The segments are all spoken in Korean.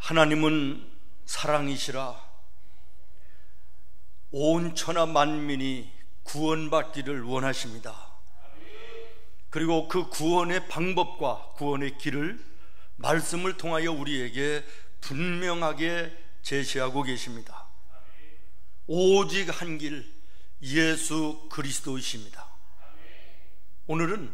하나님은 사랑이시라 온 천하 만민이 구원받기를 원하십니다. 그리고 그 구원의 방법과 구원의 길을 말씀을 통하여 우리에게 분명하게 제시하고 계십니다. 오직 한 길, 예수 그리스도이십니다. 오늘은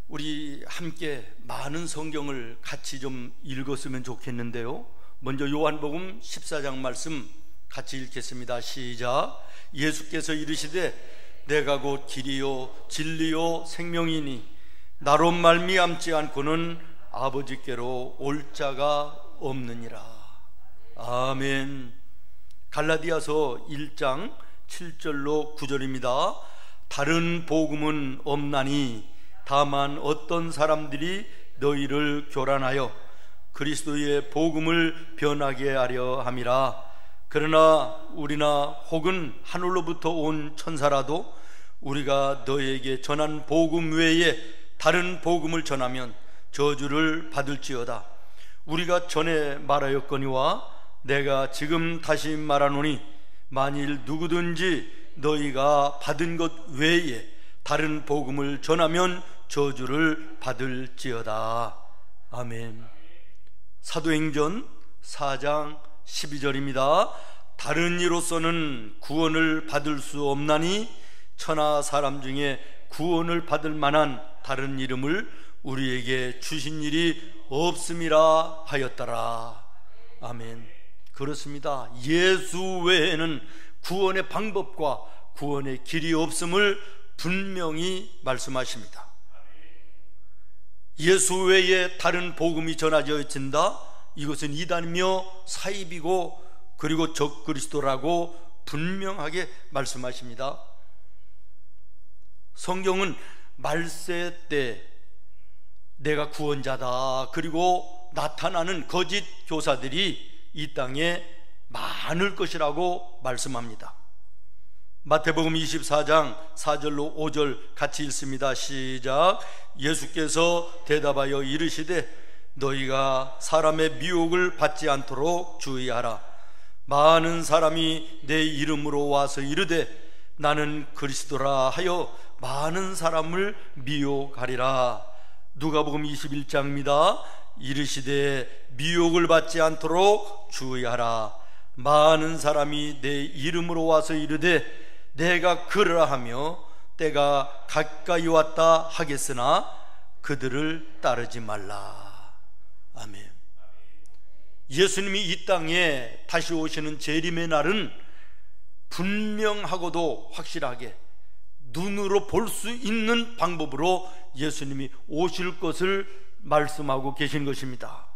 우리 함께 많은 성경을 같이 좀 읽었으면 좋겠는데요, 먼저 요한복음 14장 말씀 같이 읽겠습니다. 시작. 예수께서 이르시되 내가 곧 길이요 진리요 생명이니 나로 말미암지 않고는 아버지께로 올 자가 없느니라. 아멘. 갈라디아서 1장 7절로 9절입니다. 다른 복음은 없나니 다만 어떤 사람들이 너희를 교란하여 그리스도의 복음을 변하게 하려 함이라. 그러나 우리나 혹은 하늘로부터 온 천사라도 우리가 너희에게 전한 복음 외에 다른 복음을 전하면 저주를 받을지어다. 우리가 전에 말하였거니와 내가 지금 다시 말하노니 만일 누구든지 너희가 받은 것 외에 다른 복음을 전하면 저주를 받을지어다. 아멘. 사도행전 4장 12절입니다. 다른 이로서는 구원을 받을 수 없나니 천하 사람 중에 구원을 받을 만한 다른 이름을 우리에게 주신 일이 없음이라 하였더라. 아멘. 그렇습니다. 예수 외에는 구원의 방법과 구원의 길이 없음을 분명히 말씀하십니다. 예수 외에 다른 복음이 전하져진다, 이것은 이단이며 사입이고 그리고 적그리스도라고 분명하게 말씀하십니다. 성경은 말세 때 내가 구원자다, 그리고 나타나는 거짓 교사들이 이 땅에 많을 것이라고 말씀합니다. 마태복음 24장 4절로 5절 같이 읽습니다. 시작. 예수께서 대답하여 이르시되 너희가 사람의 미혹을 받지 않도록 주의하라. 많은 사람이 내 이름으로 와서 이르되 나는 그리스도라 하여 많은 사람을 미혹하리라. 누가복음 21장입니다. 이르시되 미혹을 받지 않도록 주의하라. 많은 사람이 내 이름으로 와서 이르되 내가 그러라 하며 때가 가까이 왔다 하겠으나 그들을 따르지 말라. 아멘. 예수님이 이 땅에 다시 오시는 재림의 날은 분명하고도 확실하게 눈으로 볼 수 있는 방법으로 예수님이 오실 것을 말씀하고 계신 것입니다.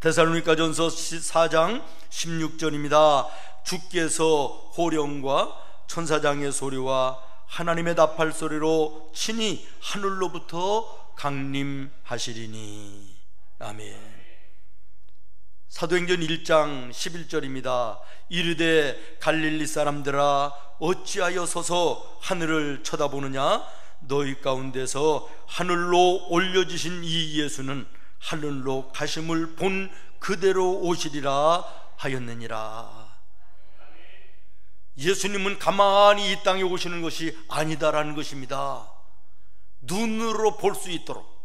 데살로니가전서 4장 16절입니다. 주께서 호령과 천사장의 소리와 하나님의 나팔 소리로 친히 하늘로부터 강림하시리니. 아멘. 사도행전 1장 11절입니다. 이르되 갈릴리 사람들아 어찌하여 서서 하늘을 쳐다보느냐. 너희 가운데서 하늘로 올려지신 이 예수는 하늘로 가심을 본 그대로 오시리라 하였느니라. 예수님은 가만히 이 땅에 오시는 것이 아니다라는 것입니다. 눈으로 볼 수 있도록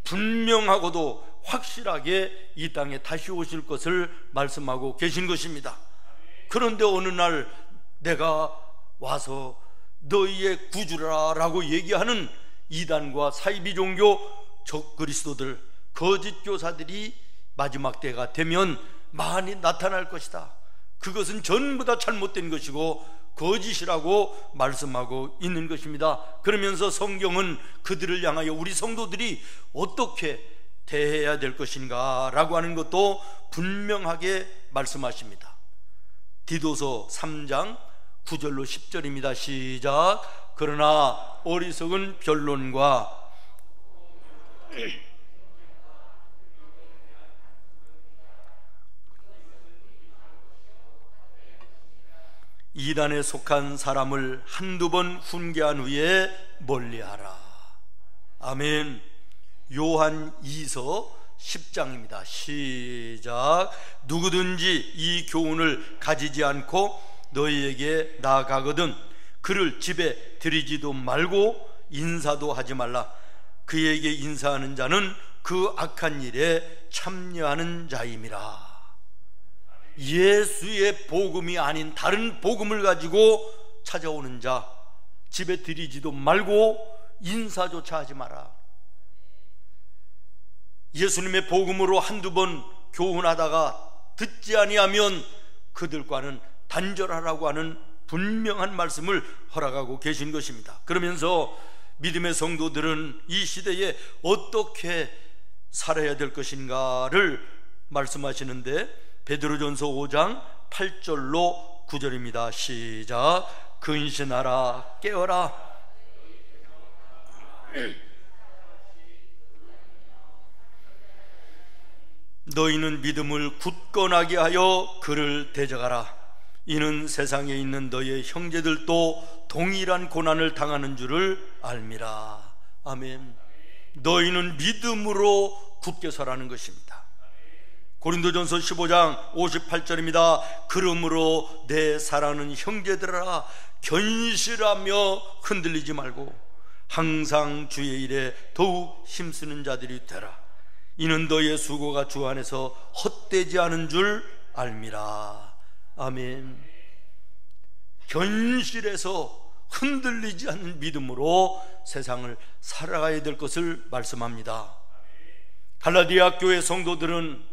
분명하고도 확실하게 이 땅에 다시 오실 것을 말씀하고 계신 것입니다. 그런데 어느 날 내가 와서 너희의 구주라 라고 얘기하는 이단과 사이비 종교 적그리스도들, 거짓 교사들이 마지막 때가 되면 많이 나타날 것이다. 그것은 전부 다 잘못된 것이고 거짓이라고 말씀하고 있는 것입니다. 그러면서 성경은 그들을 향하여 우리 성도들이 어떻게 대해야 될 것인가 라고 하는 것도 분명하게 말씀하십니다. 디도서 3장 9절로 10절입니다. 시작. 그러나 어리석은 변론과 이단에 속한 사람을 한두 번 훈계한 후에 멀리하라. 아멘. 요한 2서 10장입니다. 시작. 누구든지 이 교훈을 가지지 않고 너희에게 나아가거든 그를 집에 들이지도 말고 인사도 하지 말라. 그에게 인사하는 자는 그 악한 일에 참여하는 자임이라. 예수의 복음이 아닌 다른 복음을 가지고 찾아오는 자 집에 들이지도 말고 인사조차 하지 마라. 예수님의 복음으로 한두 번 교훈하다가 듣지 아니하면 그들과는 단절하라고 하는 분명한 말씀을 허락하고 계신 것입니다. 그러면서 믿음의 성도들은 이 시대에 어떻게 살아야 될 것인가를 말씀하시는데 베드로전서 5장 8절로 9절입니다. 시작. 근신하라, 깨어라. 너희는 믿음을 굳건하게 하여 그를 대적하라. 이는 세상에 있는 너희의 형제들도 동일한 고난을 당하는 줄을 알미라. 아멘. 너희는 믿음으로 굳게 서라는 것입니다. 고린도전서 15장 58절입니다. 그러므로 내 사랑하는 형제들아 견실하며 흔들리지 말고 항상 주의 일에 더욱 힘쓰는 자들이 되라. 이는 너희의 수고가 주 안에서 헛되지 않은 줄 알미라. 아멘. 견실해서 흔들리지 않는 믿음으로 세상을 살아가야 될 것을 말씀합니다. 갈라디아 교회 성도들은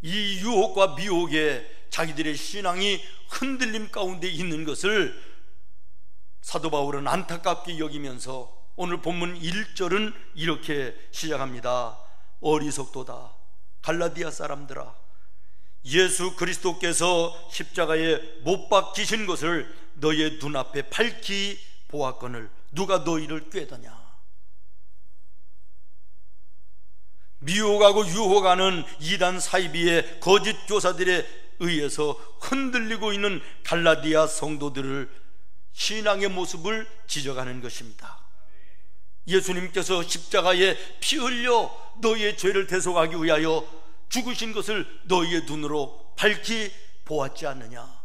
이 유혹과 미혹에 자기들의 신앙이 흔들림 가운데 있는 것을 사도 바울은 안타깝게 여기면서 오늘 본문 1절은 이렇게 시작합니다. 어리석도다 갈라디아 사람들아, 예수 그리스도께서 십자가에 못 박히신 것을 너희의 눈앞에 밝히 보았거늘 누가 너희를 꾀더냐. 미혹하고 유혹하는 이단 사이비의 거짓 교사들에 의해서 흔들리고 있는 갈라디아 성도들을 신앙의 모습을 지적하는 것입니다. 예수님께서 십자가에 피 흘려 너희의 죄를 대속하기 위하여 죽으신 것을 너희의 눈으로 밝히 보았지 않느냐.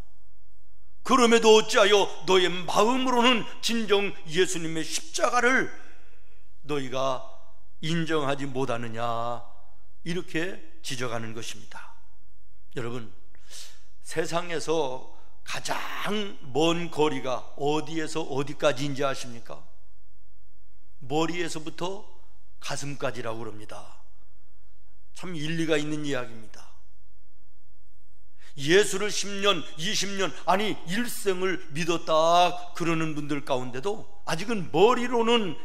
그럼에도 어찌하여 너희의 마음으로는 진정 예수님의 십자가를 너희가 인정하지 못하느냐. 이렇게 지적하는 것입니다. 여러분, 세상에서 가장 먼 거리가 어디에서 어디까지인지 아십니까? 머리에서부터 가슴까지라고 그럽니다. 참 일리가 있는 이야기입니다. 예수를 10년, 20년, 아니 일생을 믿었다 그러는 분들 가운데도 아직은 머리로는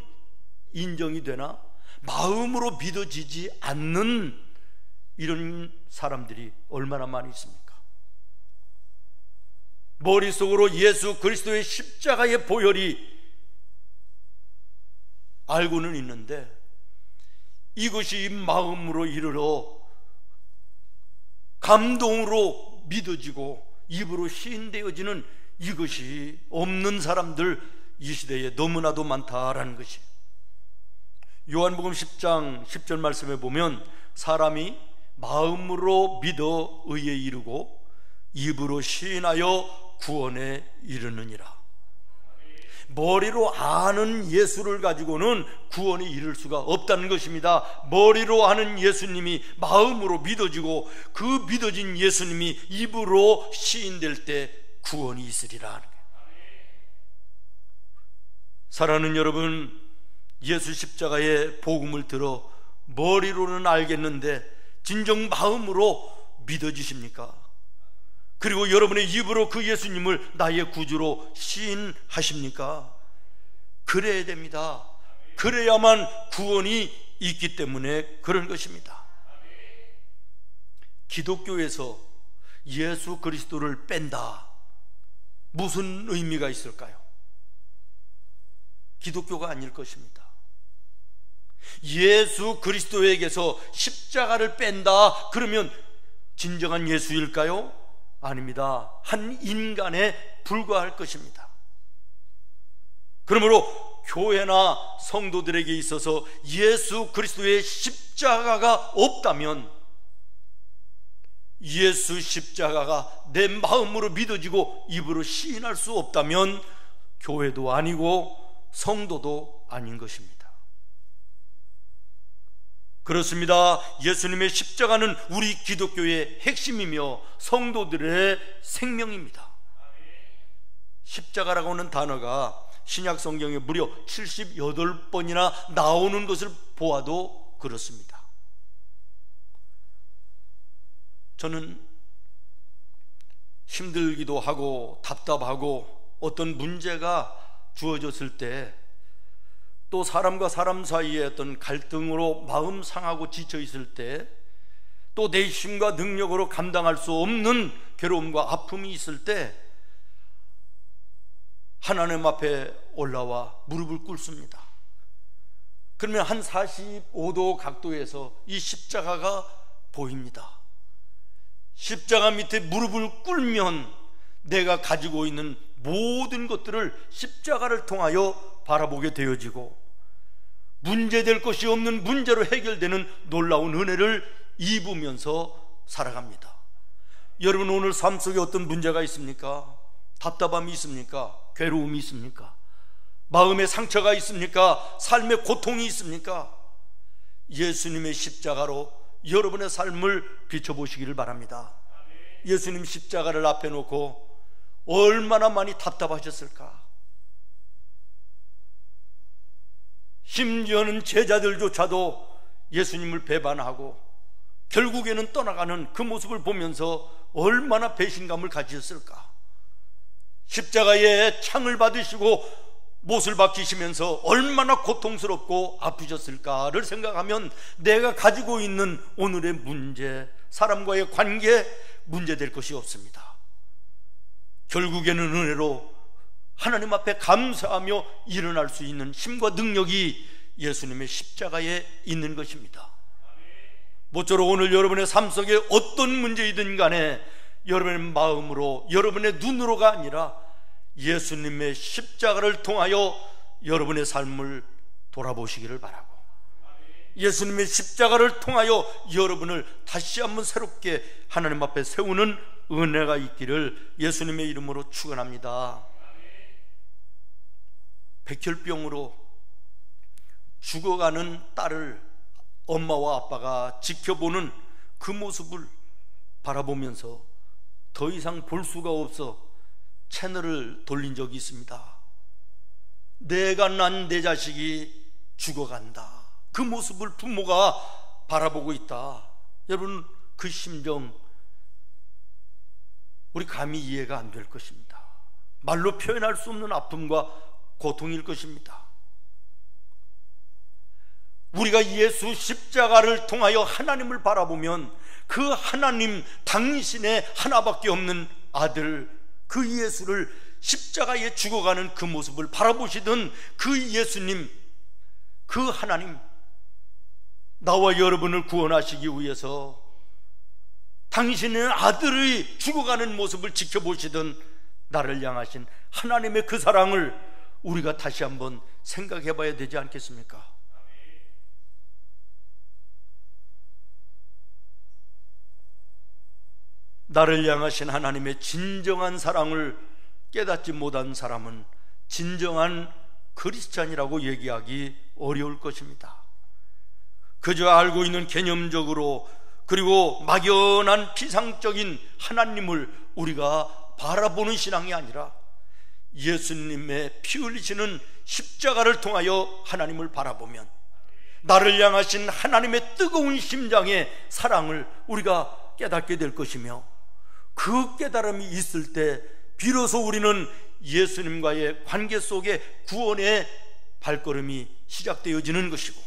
인정이 되나 마음으로 믿어지지 않는 이런 사람들이 얼마나 많이 있습니까? 머릿속으로 예수 그리스도의 십자가의 보혈이 알고는 있는데 이것이 마음으로 이르러 감동으로 믿어지고 입으로 시인되어지는 이것이 없는 사람들 이 시대에 너무나도 많다라는 것이. 요한복음 10장 10절 말씀에 보면 사람이 마음으로 믿어 의에 이르고 입으로 시인하여 구원에 이르느니라. 머리로 아는 예수를 가지고는 구원에 이를 수가 없다는 것입니다. 머리로 아는 예수님이 마음으로 믿어지고 그 믿어진 예수님이 입으로 시인될 때 구원이 있으리라. 사랑하는 여러분, 예수 십자가의 복음을 들어 머리로는 알겠는데 진정 마음으로 믿어지십니까? 그리고 여러분의 입으로 그 예수님을 나의 구주로 시인하십니까? 그래야 됩니다. 그래야만 구원이 있기 때문에 그런 것입니다. 기독교에서 예수 그리스도를 뺀다, 무슨 의미가 있을까요? 기독교가 아닐 것입니다. 예수 그리스도에게서 십자가를 뺀다 그러면 진정한 예수일까요? 아닙니다. 한 인간에 불과할 것입니다. 그러므로 교회나 성도들에게 있어서 예수 그리스도의 십자가가 없다면, 예수 십자가가 내 마음으로 믿어지고 입으로 시인할 수 없다면 교회도 아니고 성도도 아닌 것입니다. 그렇습니다. 예수님의 십자가는 우리 기독교의 핵심이며 성도들의 생명입니다. 십자가라고 하는 단어가 신약 성경에 무려 78번이나 나오는 것을 보아도 그렇습니다. 저는 힘들기도 하고 답답하고 어떤 문제가 주어졌을 때, 또 사람과 사람 사이의 어떤 갈등으로 마음 상하고 지쳐 있을 때, 또 내 힘과 능력으로 감당할 수 없는 괴로움과 아픔이 있을 때 하나님 앞에 올라와 무릎을 꿇습니다. 그러면 한 45도 각도에서 이 십자가가 보입니다. 십자가 밑에 무릎을 꿇으면 내가 가지고 있는 모든 것들을 십자가를 통하여 바라보게 되어지고, 문제될 것이 없는 문제로 해결되는 놀라운 은혜를 입으면서 살아갑니다. 여러분, 오늘 삶 속에 어떤 문제가 있습니까? 답답함이 있습니까? 괴로움이 있습니까? 마음의 상처가 있습니까? 삶의 고통이 있습니까? 예수님의 십자가로 여러분의 삶을 비춰보시기를 바랍니다. 예수님 십자가를 앞에 놓고 얼마나 많이 답답하셨을까? 심지어는 제자들조차도 예수님을 배반하고 결국에는 떠나가는 그 모습을 보면서 얼마나 배신감을 가지셨을까? 십자가에 창을 받으시고 못을 박히시면서 얼마나 고통스럽고 아프셨을까를 생각하면 내가 가지고 있는 오늘의 문제, 사람과의 관계 문제될 것이 없습니다. 결국에는 은혜로 하나님 앞에 감사하며 일어날 수 있는 힘과 능력이 예수님의 십자가에 있는 것입니다. 모쪼록 오늘 여러분의 삶 속에 어떤 문제이든 간에 여러분의 마음으로, 여러분의 눈으로가 아니라 예수님의 십자가를 통하여 여러분의 삶을 돌아보시기를 바라고, 예수님의 십자가를 통하여 여러분을 다시 한번 새롭게 하나님 앞에 세우는 은혜가 있기를 예수님의 이름으로 축원합니다. 백혈병으로 죽어가는 딸을 엄마와 아빠가 지켜보는 그 모습을 바라보면서 더 이상 볼 수가 없어 채널을 돌린 적이 있습니다. 내가 난 내 자식이 죽어간다, 그 모습을 부모가 바라보고 있다. 여러분, 그 심정 우리 감히 이해가 안 될 것입니다. 말로 표현할 수 없는 아픔과 고통일 것입니다. 우리가 예수 십자가를 통하여 하나님을 바라보면 그 하나님, 당신의 하나밖에 없는 아들, 그 예수를 십자가에 죽어가는 그 모습을 바라보시던 그 예수님, 그 하나님, 나와 여러분을 구원하시기 위해서 당신의 아들의 죽어가는 모습을 지켜보시던 나를 향하신 하나님의 그 사랑을 우리가 다시 한번 생각해 봐야 되지 않겠습니까? 나를 향하신 하나님의 진정한 사랑을 깨닫지 못한 사람은 진정한 크리스찬이라고 얘기하기 어려울 것입니다. 그저 알고 있는 개념적으로, 그리고 막연한 피상적인 하나님을 우리가 바라보는 신앙이 아니라 예수님의 피 흘리시는 십자가를 통하여 하나님을 바라보면 나를 향하신 하나님의 뜨거운 심장의 사랑을 우리가 깨닫게 될 것이며, 그 깨달음이 있을 때 비로소 우리는 예수님과의 관계 속에 구원의 발걸음이 시작되어지는 것이고,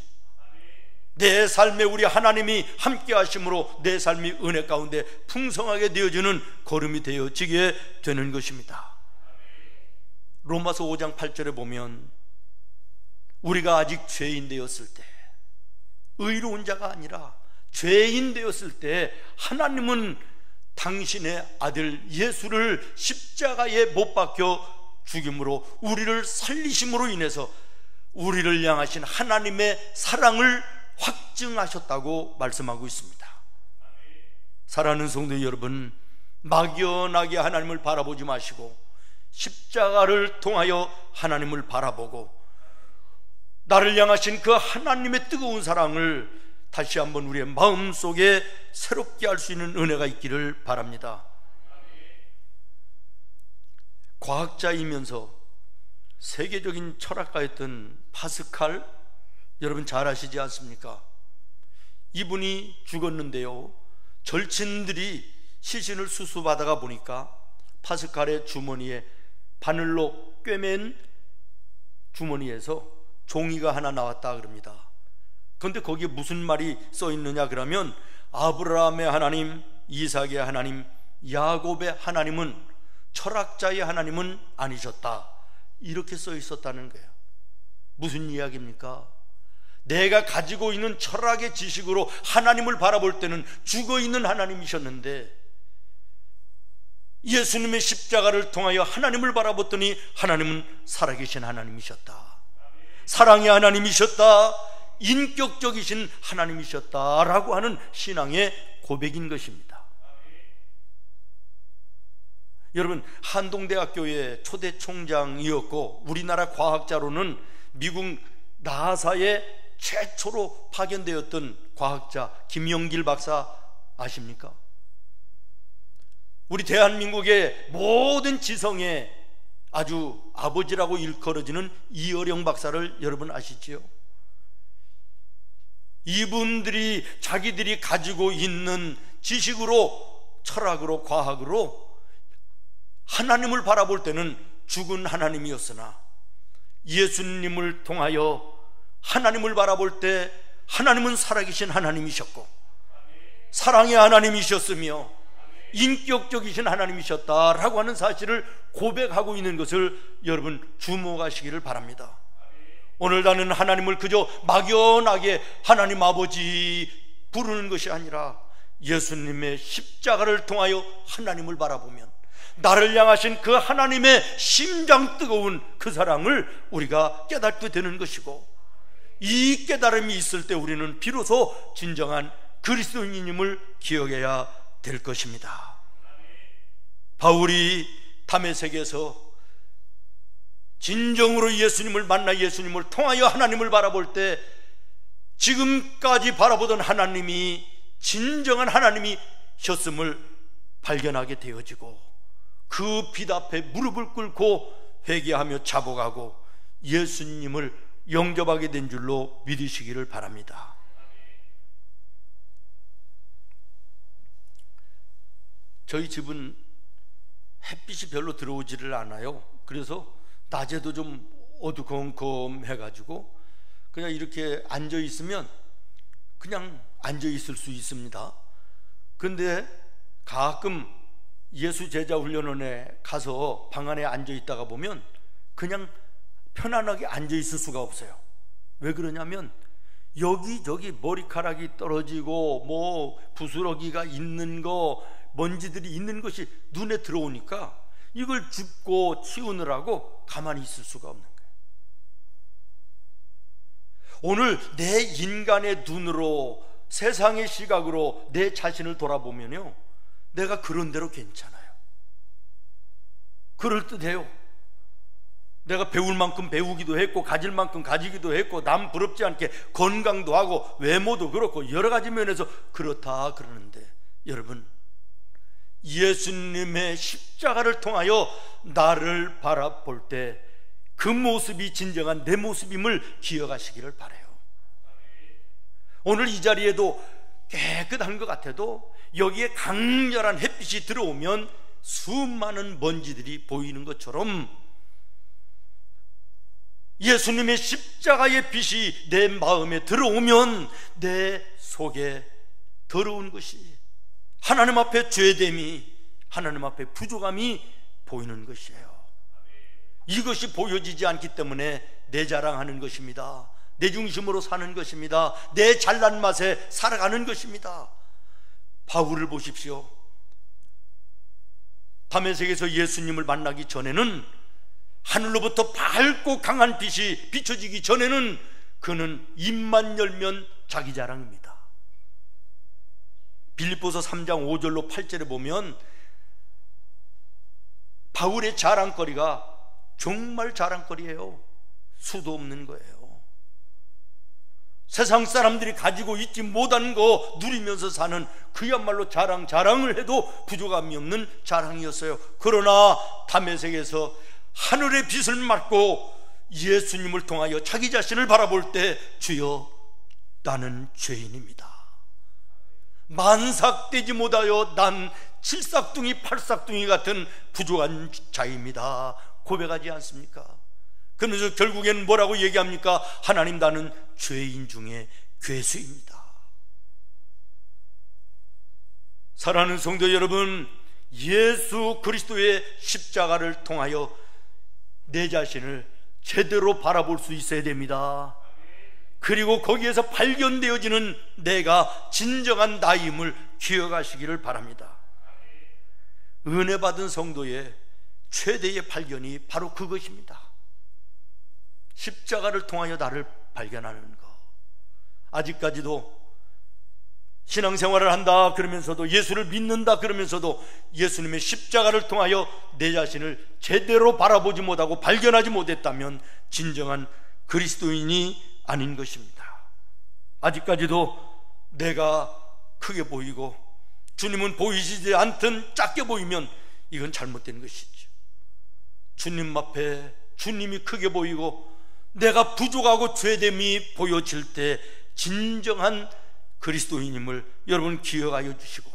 내 삶에 우리 하나님이 함께 하심으로 내 삶이 은혜 가운데 풍성하게 되어지는 걸음이 되어지게 되는 것입니다. 로마서 5장 8절에 보면 우리가 아직 죄인 되었을 때, 의로운 자가 아니라 죄인 되었을 때 하나님은 당신의 아들 예수를 십자가에 못 박혀 죽임으로 우리를 살리심으로 인해서 우리를 향하신 하나님의 사랑을 확증하셨다고 말씀하고 있습니다. 사랑하는 성도 여러분, 막연하게 하나님을 바라보지 마시고 십자가를 통하여 하나님을 바라보고 나를 향하신 그 하나님의 뜨거운 사랑을 다시 한번 우리의 마음속에 새롭게 할 수 있는 은혜가 있기를 바랍니다. 과학자이면서 세계적인 철학가였던 파스칼, 여러분 잘 아시지 않습니까? 이분이 죽었는데요, 절친들이 시신을 수수받아가 보니까 파스칼의 주머니에 바늘로 꿰맨 주머니에서 종이가 하나 나왔다 그럽니다. 그런데 거기에 무슨 말이 써 있느냐 그러면 아브라함의 하나님, 이삭의 하나님, 야곱의 하나님은, 철학자의 하나님은 아니셨다, 이렇게 써 있었다는 거예요. 무슨 이야기입니까? 내가 가지고 있는 철학의 지식으로 하나님을 바라볼 때는 죽어있는 하나님이셨는데 예수님의 십자가를 통하여 하나님을 바라봤더니 하나님은 살아계신 하나님이셨다, 사랑의 하나님이셨다, 인격적이신 하나님이셨다라고 하는 신앙의 고백인 것입니다. 여러분, 한동대학교의 초대 총장이었고 우리나라 과학자로는 미국 나사에 최초로 파견되었던 과학자 김영길 박사 아십니까? 우리 대한민국의 모든 지성의 아주 아버지라고 일컬어지는 이어령 박사를 여러분 아시지요? 이분들이 자기들이 가지고 있는 지식으로, 철학으로, 과학으로 하나님을 바라볼 때는 죽은 하나님이었으나 예수님을 통하여 하나님을 바라볼 때 하나님은 살아계신 하나님이셨고 사랑의 하나님이셨으며 인격적이신 하나님이셨다라고 하는 사실을 고백하고 있는 것을 여러분 주목하시기를 바랍니다. 오늘 나는 하나님을 그저 막연하게 하나님 아버지 부르는 것이 아니라 예수님의 십자가를 통하여 하나님을 바라보면 나를 향하신 그 하나님의 심장 뜨거운 그 사랑을 우리가 깨닫게 되는 것이고, 이 깨달음이 있을 때 우리는 비로소 진정한 그리스도인임을 기억해야 될 것입니다. 바울이 다메섹에서 진정으로 예수님을 만나 예수님을 통하여 하나님을 바라볼 때 지금까지 바라보던 하나님이 진정한 하나님이셨음을 발견하게 되어지고 그 빛 앞에 무릎을 꿇고 회개하며 자복하고 예수님을 영접하게 된 줄로 믿으시기를 바랍니다. 저희 집은 햇빛이 별로 들어오지를 않아요. 그래서 낮에도 좀 어두컴컴해가지고 그냥 이렇게 앉아 있으면 그냥 앉아 있을 수 있습니다. 근데 가끔 예수 제자 훈련원에 가서 방 안에 앉아 있다가 보면 그냥 편안하게 앉아 있을 수가 없어요. 왜 그러냐면 여기저기 머리카락이 떨어지고 뭐 부스러기가 있는 거, 먼지들이 있는 것이 눈에 들어오니까 이걸 줍고 치우느라고 가만히 있을 수가 없는 거예요. 오늘 내 인간의 눈으로, 세상의 시각으로 내 자신을 돌아보면요, 내가 그런 대로 괜찮아요. 그럴듯해요. 내가 배울 만큼 배우기도 했고 가질 만큼 가지기도 했고 남 부럽지 않게 건강도 하고 외모도 그렇고 여러 가지 면에서 그렇다 그러는데, 여러분, 예수님의 십자가를 통하여 나를 바라볼 때 그 모습이 진정한 내 모습임을 기억하시기를 바라요. 오늘 이 자리에도 깨끗한 것 같아도 여기에 강렬한 햇빛이 들어오면 수많은 먼지들이 보이는 것처럼 예수님의 십자가의 빛이 내 마음에 들어오면 내 속에 더러운 것이, 하나님 앞에 죄됨이, 하나님 앞에 부족함이 보이는 것이에요. 이것이 보여지지 않기 때문에 내 자랑하는 것입니다. 내 중심으로 사는 것입니다. 내 잘난 맛에 살아가는 것입니다. 바울을 보십시오. 다메섹에서 예수님을 만나기 전에는 하늘로부터 밝고 강한 빛이 비춰지기 전에는 그는 입만 열면 자기 자랑입니다. 빌립보서 3장 5절로 8절에 보면 바울의 자랑거리가 정말 자랑거리예요. 수도 없는 거예요. 세상 사람들이 가지고 있지 못한 거 누리면서 사는 그야말로 자랑을 해도 부족함이 없는 자랑이었어요. 그러나 다메섹에서 하늘의 빛을 맞고 예수님을 통하여 자기 자신을 바라볼 때 주여 나는 죄인입니다, 만삭되지 못하여 난 칠삭둥이 팔삭둥이 같은 부족한 자입니다 고백하지 않습니까? 그러면서 결국에는 뭐라고 얘기합니까? 하나님 나는 죄인 중에 괴수입니다. 사랑하는 성도 여러분, 예수 그리스도의 십자가를 통하여 내 자신을 제대로 바라볼 수 있어야 됩니다. 그리고 거기에서 발견되어지는 내가 진정한 나임을 기억하시기를 바랍니다. 은혜 받은 성도의 최대의 발견이 바로 그것입니다. 십자가를 통하여 나를 발견하는 것. 아직까지도 신앙생활을 한다 그러면서도, 예수를 믿는다 그러면서도 예수님의 십자가를 통하여 내 자신을 제대로 바라보지 못하고 발견하지 못했다면 진정한 그리스도인이 아닌 것입니다. 아직까지도 내가 크게 보이고 주님은 보이시지 않든 작게 보이면 이건 잘못된 것이죠. 주님 앞에 주님이 크게 보이고 내가 부족하고 죄됨이 보여질 때 진정한 그리스도인임을 여러분 기억하여 주시고,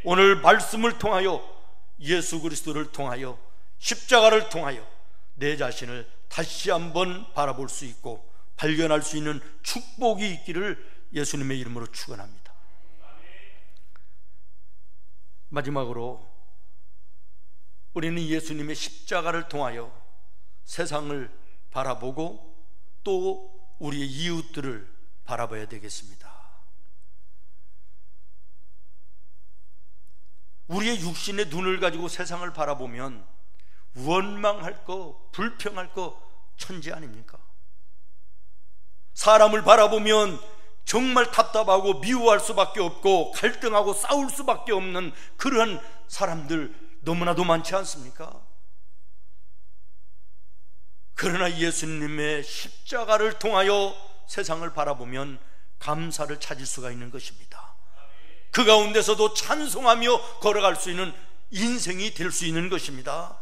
오늘 말씀을 통하여 예수 그리스도를 통하여 십자가를 통하여 내 자신을 다시 한번 바라볼 수 있고 발견할 수 있는 축복이 있기를 예수님의 이름으로 축원합니다. 마지막으로 우리는 예수님의 십자가를 통하여 세상을 바라보고 또 우리의 이웃들을 바라봐야 되겠습니다. 우리의 육신의 눈을 가지고 세상을 바라보면 원망할 거, 불평할 거 천지 아닙니까? 사람을 바라보면 정말 답답하고 미워할 수밖에 없고 갈등하고 싸울 수밖에 없는 그러한 사람들 너무나도 많지 않습니까? 그러나 예수님의 십자가를 통하여 세상을 바라보면 감사를 찾을 수가 있는 것입니다. 그 가운데서도 찬송하며 걸어갈 수 있는 인생이 될 수 있는 것입니다.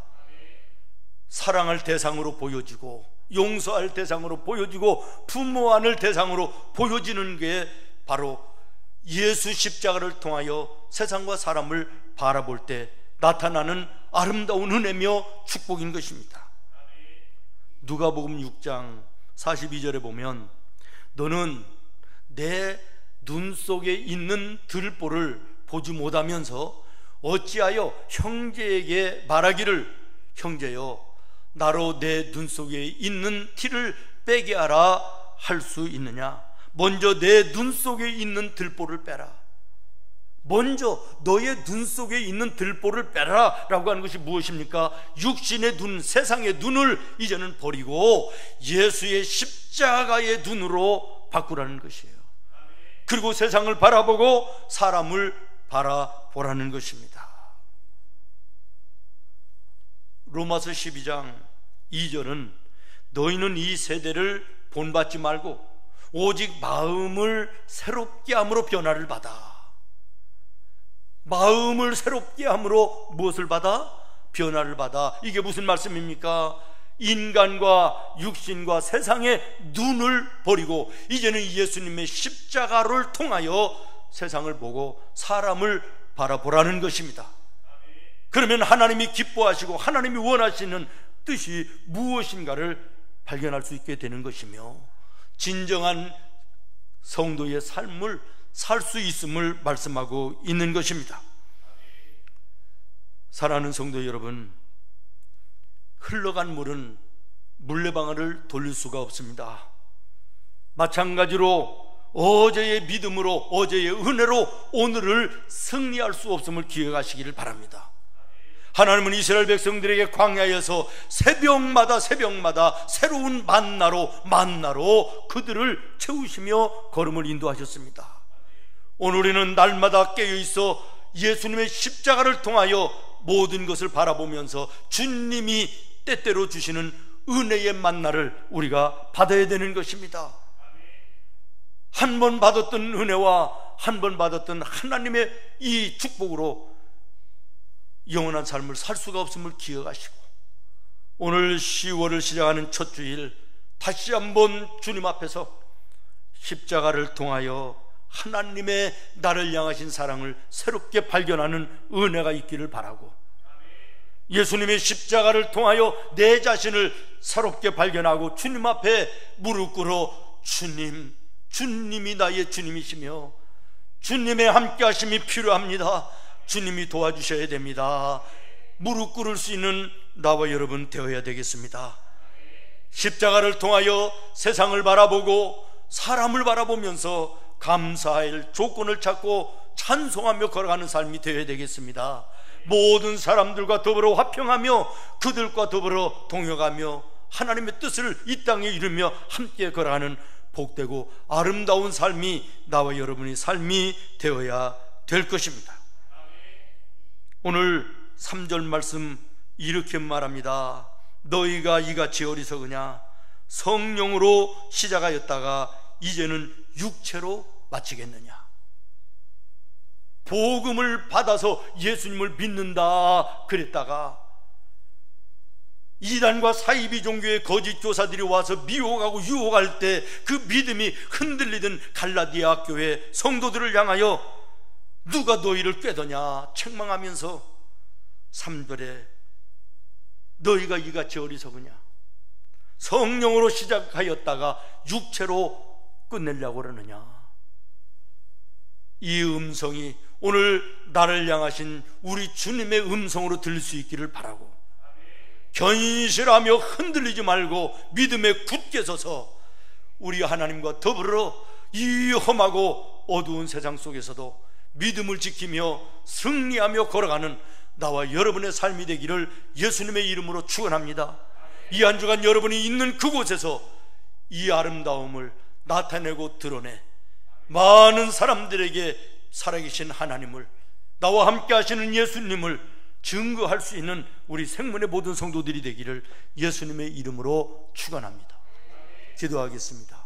사랑할 대상으로 보여지고 용서할 대상으로 보여지고 부모하는 대상으로 보여지는 게 바로 예수 십자가를 통하여 세상과 사람을 바라볼 때 나타나는 아름다운 은혜며 축복인 것입니다. 누가복음 6장 42절에 보면 너는 내 눈 속에 있는 들보를 보지 못하면서 어찌하여 형제에게 말하기를 형제여 나로 내 눈 속에 있는 티를 빼게 하라 할 수 있느냐? 먼저 내 눈 속에 있는 들보를 빼라. 먼저 너의 눈 속에 있는 들보를 빼라 라고 하는 것이 무엇입니까? 육신의 눈, 세상의 눈을 이제는 버리고 예수의 십자가의 눈으로 바꾸라는 것이에요. 그리고 세상을 바라보고 사람을 바라보라는 것입니다. 로마서 12장 2절은 너희는 이 세대를 본받지 말고 오직 마음을 새롭게 함으로 변화를 받아. 마음을 새롭게 함으로 무엇을 받아? 변화를 받아. 이게 무슨 말씀입니까? 인간과 육신과 세상의 눈을 버리고 이제는 예수님의 십자가를 통하여 세상을 보고 사람을 바라보라는 것입니다. 그러면 하나님이 기뻐하시고 하나님이 원하시는 뜻이 무엇인가를 발견할 수 있게 되는 것이며 진정한 성도의 삶을 살 수 있음을 말씀하고 있는 것입니다. 사랑하는 성도 여러분, 흘러간 물은 물레방아를 돌릴 수가 없습니다. 마찬가지로 어제의 믿음으로 어제의 은혜로 오늘을 승리할 수 없음을 기억하시기를 바랍니다. 하나님은 이스라엘 백성들에게 광야에서 새벽마다 새로운 만나로 그들을 채우시며 걸음을 인도하셨습니다. 오늘 우리는 날마다 깨어있어 예수님의 십자가를 통하여 모든 것을 바라보면서 주님이 때때로 주시는 은혜의 만나를 우리가 받아야 되는 것입니다. 한 번 받았던 은혜와 한 번 받았던 하나님의 이 축복으로 영원한 삶을 살 수가 없음을 기억하시고, 오늘 10월을 시작하는 첫 주일 다시 한번 주님 앞에서 십자가를 통하여 하나님의 나를 향하신 사랑을 새롭게 발견하는 은혜가 있기를 바라고, 예수님의 십자가를 통하여 내 자신을 새롭게 발견하고 주님 앞에 무릎 꿇어 주님이 나의 주님이시며 주님의 함께 하심이 필요합니다. 주님이 도와주셔야 됩니다. 무릎 꿇을 수 있는 나와 여러분 되어야 되겠습니다. 십자가를 통하여 세상을 바라보고 사람을 바라보면서 감사할 조건을 찾고 찬송하며 걸어가는 삶이 되어야 되겠습니다. 모든 사람들과 더불어 화평하며 그들과 더불어 동역하며 하나님의 뜻을 이 땅에 이루며 함께 걸어가는 복되고 아름다운 삶이 나와 여러분의 삶이 되어야 될 것입니다. 오늘 3절 말씀 이렇게 말합니다. 너희가 이같이 어리석으냐? 성령으로 시작하였다가 이제는 육체로 마치겠느냐? 복음을 받아서 예수님을 믿는다 그랬다가 이단과 사이비 종교의 거짓 교사들이 와서 미혹하고 유혹할 때 그 믿음이 흔들리던 갈라디아 교회 성도들을 향하여 누가 너희를 꾀더냐 책망하면서 3절에 너희가 이같이 어리석으냐? 성령으로 시작하였다가 육체로 끝내려고 그러느냐? 이 음성이 오늘 나를 향하신 우리 주님의 음성으로 들릴 수 있기를 바라고, 견실하며 흔들리지 말고 믿음에 굳게 서서 우리 하나님과 더불어 이 험하고 어두운 세상 속에서도 믿음을 지키며 승리하며 걸어가는 나와 여러분의 삶이 되기를 예수님의 이름으로 축원합니다. 이 한 주간 여러분이 있는 그곳에서 이 아름다움을 나타내고 드러내 많은 사람들에게 살아계신 하나님을, 나와 함께 하시는 예수님을 증거할 수 있는 우리 생문의 모든 성도들이 되기를 예수님의 이름으로 축원합니다. 기도하겠습니다.